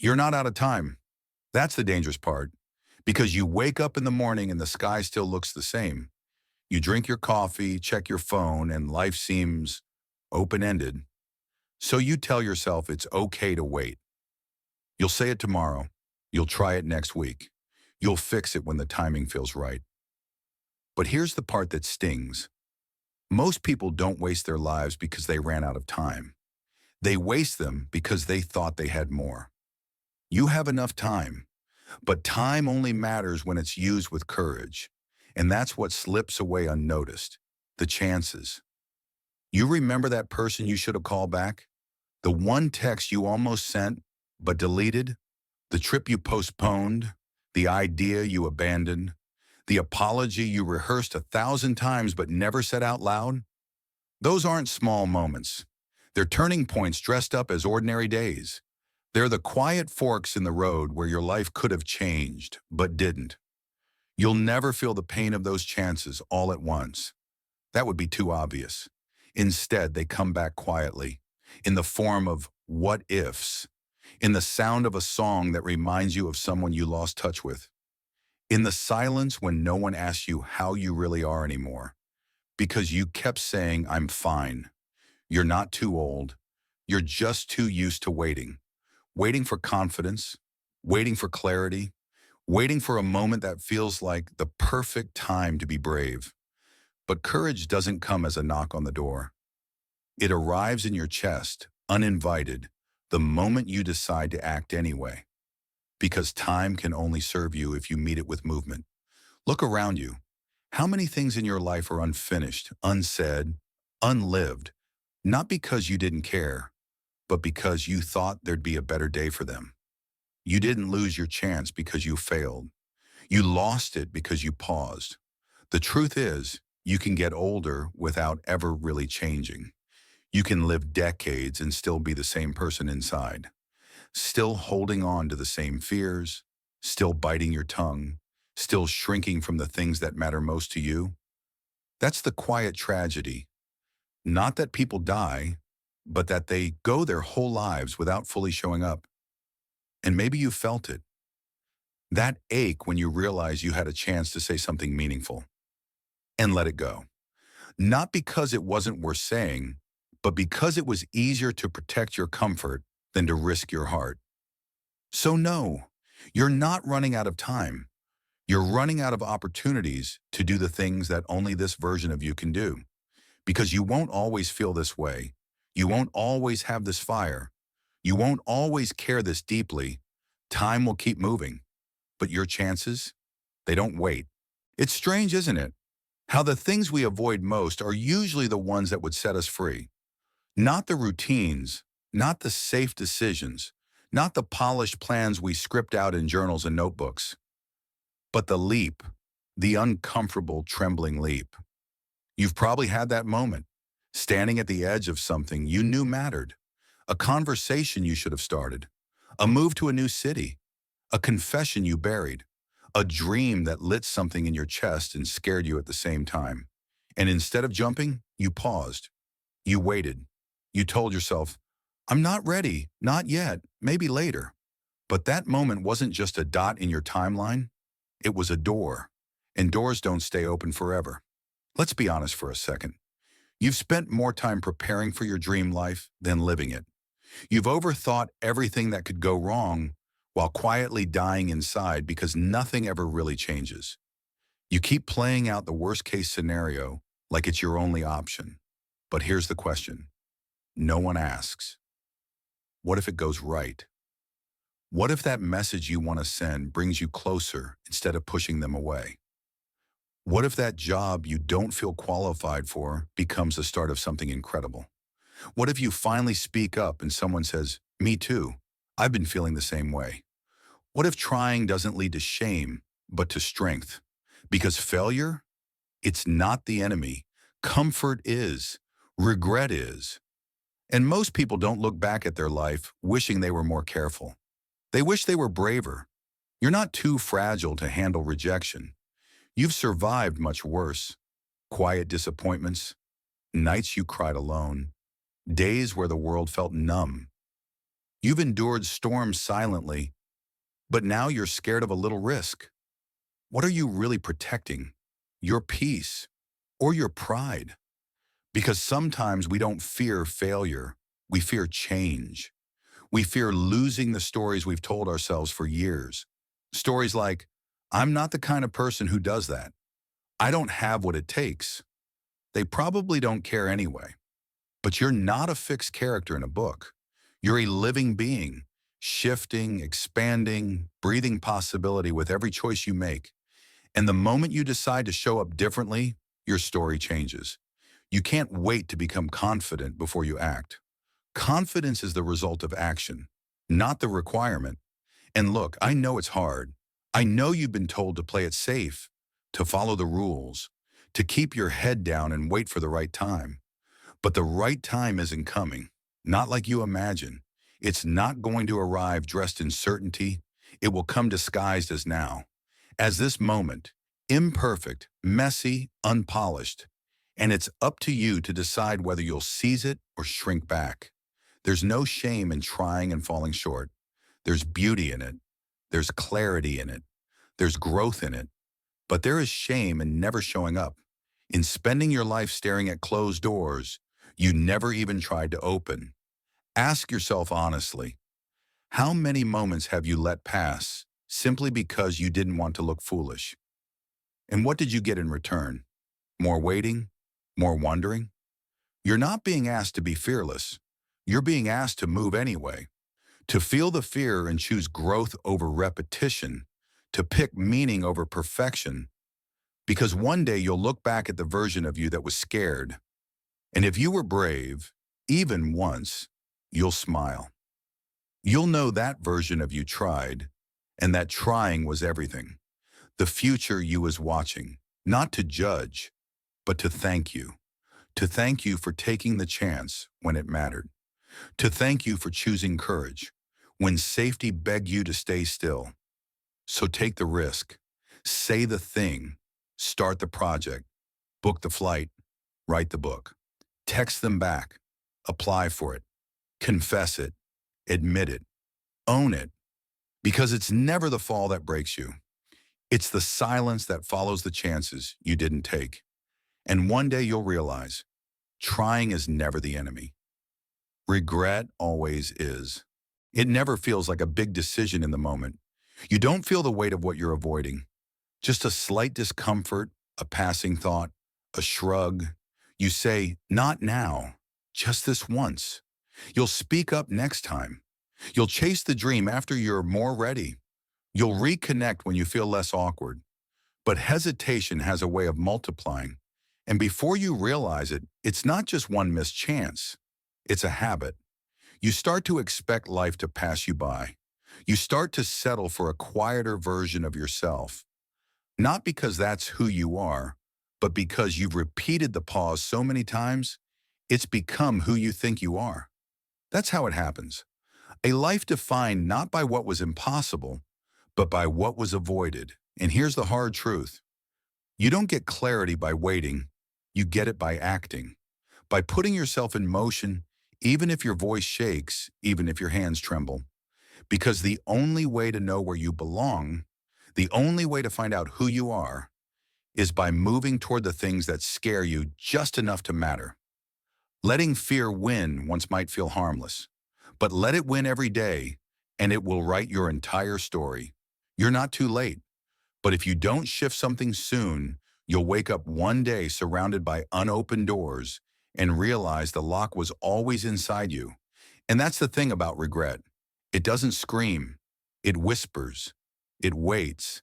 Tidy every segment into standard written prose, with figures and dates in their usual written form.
You're not out of time. That's the dangerous part. Because you wake up in the morning and the sky still looks the same. You drink your coffee, check your phone, and life seems open-ended. So you tell yourself it's okay to wait. You'll say it tomorrow. You'll try it next week. You'll fix it when the timing feels right. But here's the part that stings. Most people don't waste their lives because they ran out of time. They waste them because they thought they had more. You have enough time, but time only matters when it's used with courage. And that's what slips away unnoticed. The chances. You remember that person you should have called back? The one text you almost sent, but deleted? The trip you postponed? The idea you abandoned? The apology you rehearsed 1,000 times but never said out loud? Those aren't small moments. They're turning points dressed up as ordinary days. They're the quiet forks in the road where your life could have changed, but didn't. You'll never feel the pain of those chances all at once. That would be too obvious. Instead, they come back quietly, in the form of what ifs, in the sound of a song that reminds you of someone you lost touch with, in the silence when no one asks you how you really are anymore, because you kept saying, "I'm fine." You're not too old. You're just too used to waiting. Waiting for confidence, waiting for clarity, waiting for a moment that feels like the perfect time to be brave. But courage doesn't come as a knock on the door. It arrives in your chest, uninvited, the moment you decide to act anyway. Because time can only serve you if you meet it with movement. Look around you. How many things in your life are unfinished, unsaid, unlived, not because you didn't care, but because you thought there'd be a better day for them? You didn't lose your chance because you failed. You lost it because you paused. The truth is, you can get older without ever really changing. You can live decades and still be the same person inside, still holding on to the same fears, still biting your tongue, still shrinking from the things that matter most to you. That's the quiet tragedy. Not that people die, but that they go their whole lives without fully showing up. And maybe you felt it. That ache when you realize you had a chance to say something meaningful and let it go. Not because it wasn't worth saying, but because it was easier to protect your comfort than to risk your heart. So no, you're not running out of time. You're running out of opportunities to do the things that only this version of you can do. Because you won't always feel this way. You won't always have this fire. You won't always care this deeply. Time will keep moving. But your chances, they don't wait. It's strange, isn't it? How the things we avoid most are usually the ones that would set us free. Not the routines, not the safe decisions, not the polished plans we script out in journals and notebooks, but the leap, the uncomfortable, trembling leap. You've probably had that moment, standing at the edge of something you knew mattered, a conversation you should have started, a move to a new city, a confession you buried, a dream that lit something in your chest and scared you at the same time. And instead of jumping, you paused. You waited. You told yourself, "I'm not ready, not yet, maybe later." But that moment wasn't just a dot in your timeline. It was a door. And doors don't stay open forever. Let's be honest for a second. You've spent more time preparing for your dream life than living it. You've overthought everything that could go wrong while quietly dying inside because nothing ever really changes. You keep playing out the worst-case scenario like it's your only option. But here's the question. No one asks. What if it goes right? What if that message you want to send brings you closer instead of pushing them away? What if that job you don't feel qualified for becomes the start of something incredible? What if you finally speak up and someone says, "Me too, I've been feeling the same way"? What if trying doesn't lead to shame, but to strength? Because failure, it's not the enemy. Comfort is. Regret is. And most people don't look back at their life wishing they were more careful. They wish they were braver. You're not too fragile to handle rejection. You've survived much worse. Quiet disappointments, nights you cried alone, days where the world felt numb. You've endured storms silently, but now you're scared of a little risk. What are you really protecting? Your peace or your pride? Because sometimes we don't fear failure, we fear change. We fear losing the stories we've told ourselves for years. Stories like, I'm not the kind of person who does that. I don't have what it takes. They probably don't care anyway. But you're not a fixed character in a book. You're a living being, shifting, expanding, breathing possibility with every choice you make. And the moment you decide to show up differently, your story changes. You can't wait to become confident before you act. Confidence is the result of action, not the requirement. And look, I know it's hard. I know you've been told to play it safe, to follow the rules, to keep your head down and wait for the right time. But the right time isn't coming, not like you imagine. It's not going to arrive dressed in certainty. It will come disguised as now, as this moment, imperfect, messy, unpolished. And it's up to you to decide whether you'll seize it or shrink back. There's no shame in trying and falling short. There's beauty in it. There's clarity in it. There's growth in it. But there is shame in never showing up, in spending your life staring at closed doors you never even tried to open. Ask yourself honestly, how many moments have you let pass simply because you didn't want to look foolish? And what did you get in return? More waiting? More wondering? You're not being asked to be fearless. You're being asked to move anyway, to feel the fear and choose growth over repetition, to pick meaning over perfection, because one day you'll look back at the version of you that was scared. And if you were brave, even once, you'll smile. You'll know that version of you tried, and that trying was everything. The future you was watching, not to judge, but to thank you. To thank you for taking the chance when it mattered. To thank you for choosing courage when safety begged you to stay still. So take the risk. Say the thing. Start the project. Book the flight. Write the book. Text them back. Apply for it. Confess it. Admit it. Own it. Because it's never the fall that breaks you. It's the silence that follows the chances you didn't take. And one day you'll realize, trying is never the enemy. Regret always is. It never feels like a big decision in the moment. You don't feel the weight of what you're avoiding. Just a slight discomfort, a passing thought, a shrug. You say, not now, just this once. You'll speak up next time. You'll chase the dream after you're more ready. You'll reconnect when you feel less awkward. But hesitation has a way of multiplying. And before you realize it, it's not just one missed chance. It's a habit. You start to expect life to pass you by. You start to settle for a quieter version of yourself. Not because that's who you are, but because you've repeated the pause so many times, it's become who you think you are. That's how it happens. A life defined not by what was impossible, but by what was avoided. And here's the hard truth. You don't get clarity by waiting. You get it by acting. By putting yourself in motion, even if your voice shakes, even if your hands tremble. Because the only way to know where you belong, the only way to find out who you are, is by moving toward the things that scare you just enough to matter. Letting fear win once might feel harmless, but let it win every day, and it will write your entire story. You're not too late, but if you don't shift something soon, you'll wake up one day surrounded by unopened doors and realize the lock was always inside you. And that's the thing about regret. It doesn't scream. It whispers. It waits.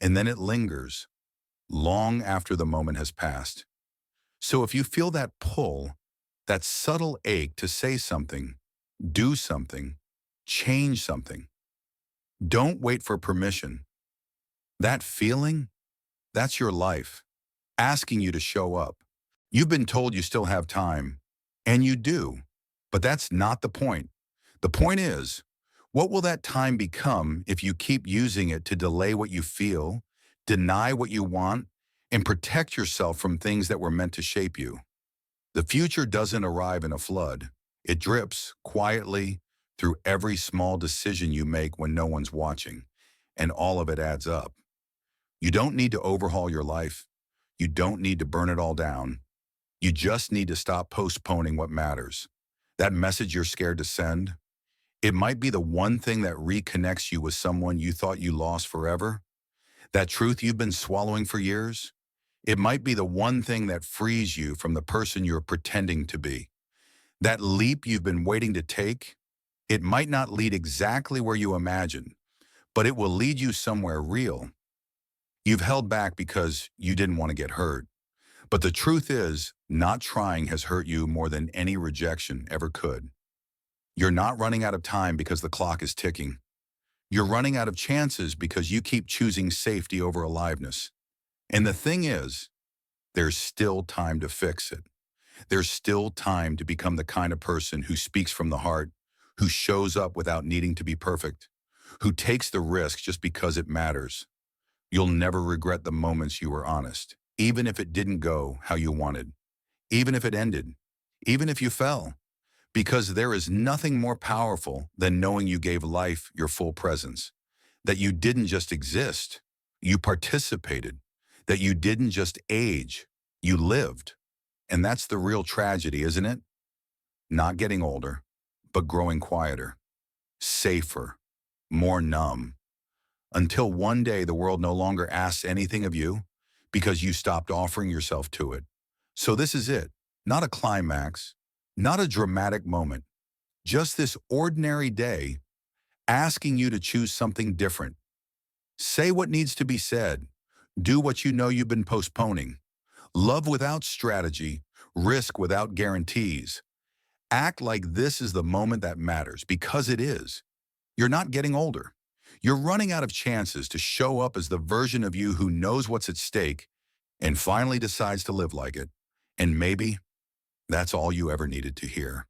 And then it lingers, long after the moment has passed. So if you feel that pull, that subtle ache to say something, do something, change something, don't wait for permission. That feeling, that's your life, asking you to show up. You've been told you still have time, and you do, but that's not the point. The point is, what will that time become if you keep using it to delay what you feel, deny what you want, and protect yourself from things that were meant to shape you? The future doesn't arrive in a flood. It drips quietly, through every small decision you make when no one's watching, and all of it adds up. You don't need to overhaul your life. You don't need to burn it all down. You just need to stop postponing what matters. That message you're scared to send, it might be the one thing that reconnects you with someone you thought you lost forever. That truth you've been swallowing for years, it might be the one thing that frees you from the person you're pretending to be. That leap you've been waiting to take, it might not lead exactly where you imagine, but it will lead you somewhere real. You've held back because you didn't want to get hurt. But the truth is, not trying has hurt you more than any rejection ever could. You're not running out of time because the clock is ticking. You're running out of chances because you keep choosing safety over aliveness. And the thing is, there's still time to fix it. There's still time to become the kind of person who speaks from the heart, who shows up without needing to be perfect, who takes the risk just because it matters. You'll never regret the moments you were honest, even if it didn't go how you wanted, even if it ended, even if you fell, because there is nothing more powerful than knowing you gave life your full presence, that you didn't just exist, you participated, that you didn't just age, you lived. And that's the real tragedy, isn't it? Not getting older, but growing quieter, safer, more numb, until one day the world no longer asks anything of you because you stopped offering yourself to it. So this is it, not a climax, not a dramatic moment, just this ordinary day asking you to choose something different. Say what needs to be said. Do what you know you've been postponing. Love without strategy, risk without guarantees. Act like this is the moment that matters, because it is. You're not getting older. You're running out of chances to show up as the version of you who knows what's at stake and finally decides to live like it. And maybe that's all you ever needed to hear.